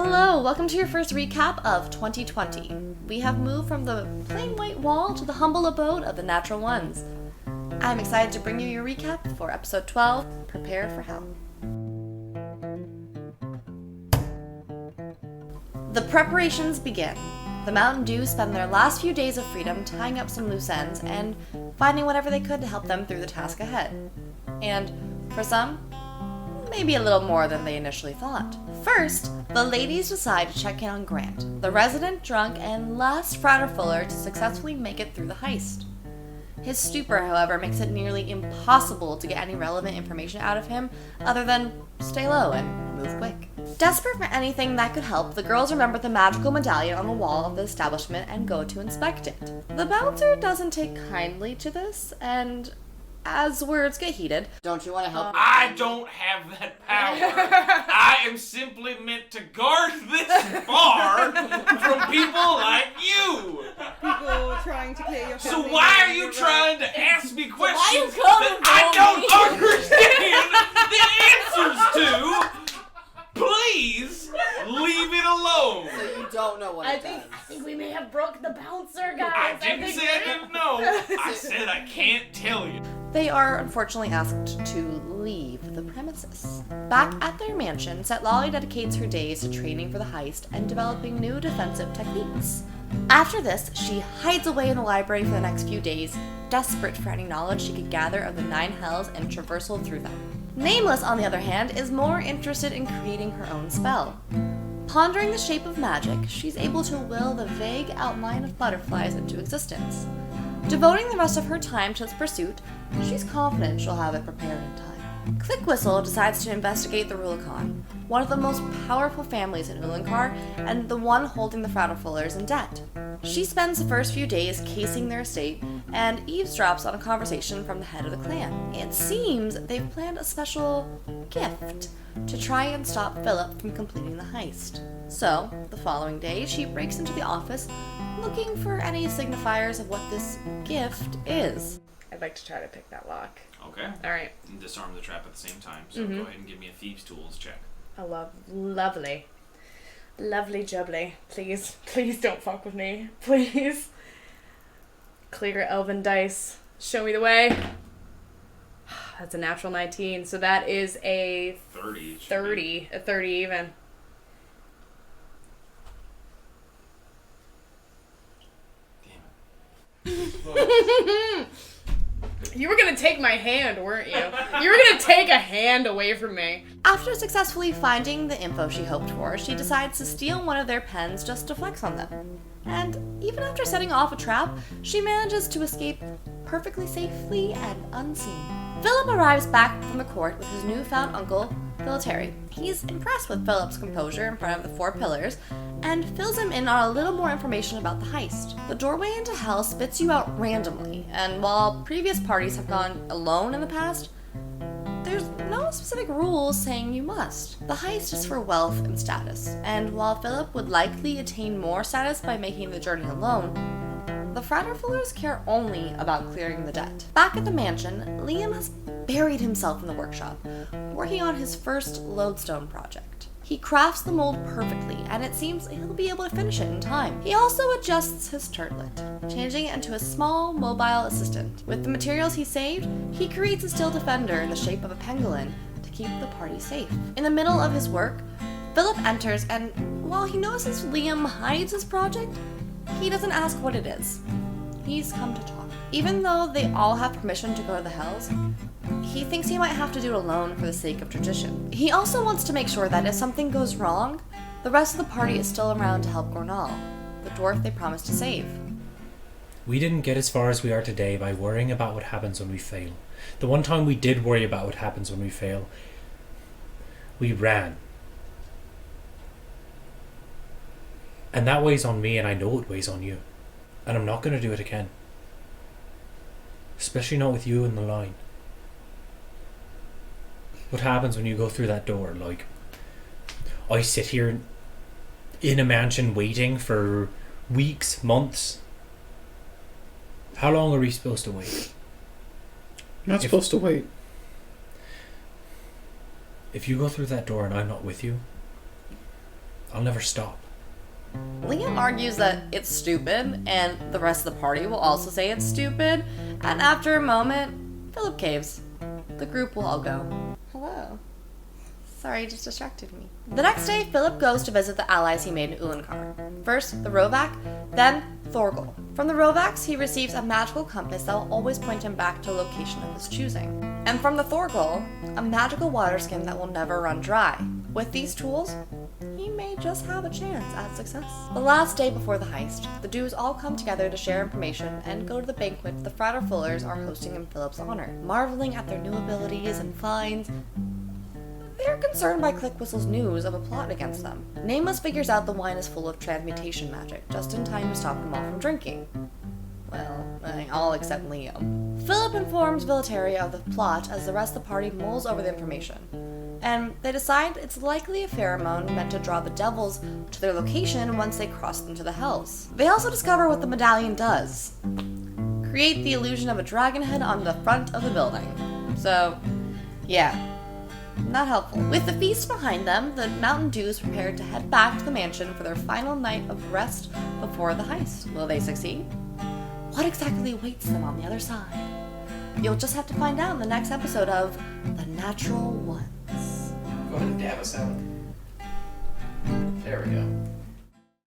Hello, welcome to your first recap of 2020. We have moved from the plain white wall to the humble abode of the natural ones. I'm excited to bring you your recap for episode 12, Prepare for Hell. The preparations begin. The Mountain Dew spend their last few days of freedom tying up some loose ends and finding whatever they could to help them through the task ahead. And, for some, maybe a little more than they initially thought. First, the ladies decide to check in on Grant, the resident drunk and last Fraterfuller to successfully make it through the heist. His stupor, however, makes it nearly impossible to get any relevant information out of him other than stay low and move quick. Desperate for anything that could help, the girls remember the magical medallion on the wall of the establishment and go to inspect it. The bouncer doesn't take kindly to this, and as words get heated, don't you want to help? I don't have that power. I am simply meant to guard this bar from people like you. People trying to clear your So family. why are you trying to ask me questions coming that I for don't understand the answers to? Please leave it alone. So you don't know what it does. I think we may have broke the bouncer, guys. I didn't say I didn't know. I said I can't tell you. they are unfortunately asked to leave the premises. Back at their mansion, Setlali dedicates her days to training for the heist and developing new defensive techniques. After this, she hides away in the library for the next few days, desperate for any knowledge she could gather of the Nine Hells and traversal through them. Nameless, on the other hand, is more interested in creating her own spell. Pondering the shape of magic, she's able to will the vague outline of butterflies into existence. Devoting the rest of her time to its pursuit, she's confident she'll have it prepared in time. Click Whistle decides to investigate the Rubicon, one of the most powerful families in Ulankar and the one holding the Fraterfullers in debt. She spends the first few days casing their estate and eavesdrops on a conversation from the head of the clan. It seems they've planned a special gift to try and stop Philip from completing the heist. So, the following day, she breaks into the office looking for any signifiers of what this gift is. I'd like to try to pick that lock. Okay. All right. And disarm the trap at the same time. So go ahead and give me a thieves' tools check. Lovely jubbly. Please don't fuck with me. Please. Clear elven dice. Show me the way. That's a natural 19. So that is a 30. It should 30. A 30 even. be. Damn it. You were gonna take my hand, weren't you? You were gonna take a hand away from me. After successfully finding the info she hoped for, she decides to steal one of their pens just to flex on them. And even after setting off a trap, she manages to escape perfectly safely and unseen. Philip arrives back from the court with his newfound uncle, Philiteri. He's impressed with Philip's composure in front of the four pillars and fills him in on a little more information about the heist. The doorway into hell spits you out randomly, and while previous parties have gone alone in the past, there's no specific rules saying you must. The heist is for wealth and status, and while Philip would likely attain more status by making the journey alone, the Fraterfullers care only about clearing the debt. Back at the mansion, Liam has buried himself in the workshop, working on his first lodestone project. He crafts the mold perfectly, and it seems he'll be able to finish it in time. He also adjusts his turtlet, changing it into a small, mobile assistant. With the materials he saved, he creates a steel defender in the shape of a pangolin to keep the party safe. In the middle of his work, Philip enters, and while he notices Liam hides his project, he doesn't ask what it is. He's come to talk. Even though they all have permission to go to the Hells, he thinks he might have to do it alone for the sake of tradition. He also wants to make sure that if something goes wrong, the rest of the party is still around to help Gornal, the dwarf they promised to save. We didn't get as far as we are today by worrying about what happens when we fail. The one time we did worry about what happens when we fail, we ran. And that weighs on me, and I know it weighs on you. And I'm not going to do it again. Especially not with you in the line. What happens when you go through that door? Like, I sit here in a mansion waiting for weeks, months. How long are we supposed to wait? You're not supposed to wait. If you go through that door and I'm not with you, I'll never stop. Liam argues that it's stupid, and the rest of the party will also say it's stupid, and after a moment, Philip caves. The group will all go, hello. Sorry, just distracted me. The next day, Philip goes to visit the allies he made in Ulankar. First, the Rovak, then Thorgal. From the Rovaks, he receives a magical compass that will always point him back to a location of his choosing. And from the Thorgal, a magical water skin that will never run dry. With these tools, he may just have a chance at success. The last day before the heist, the duos all come together to share information and go to the banquet the Frater Fullers are hosting in Philip's honor. Marveling at their new abilities and finds, they're concerned by Clickwhistle's news of a plot against them. Nameless figures out the wine is full of transmutation magic, just in time to stop them all from drinking. Well, all except Liam. Philip informs Velateria of the plot as the rest of the party mulls over the information. And they decide it's likely a pheromone meant to draw the devils to their location once they cross into the hells. They also discover what the medallion does. Create the illusion of a dragon head on the front of the building. So, yeah. Not helpful. With the feast behind them, the Mountain Dews prepared to head back to the mansion for their final night of rest before the heist. Will they succeed? What exactly awaits them on the other side? You'll just have to find out in the next episode of The Natural Ones. Go ahead and dab us out. There we go.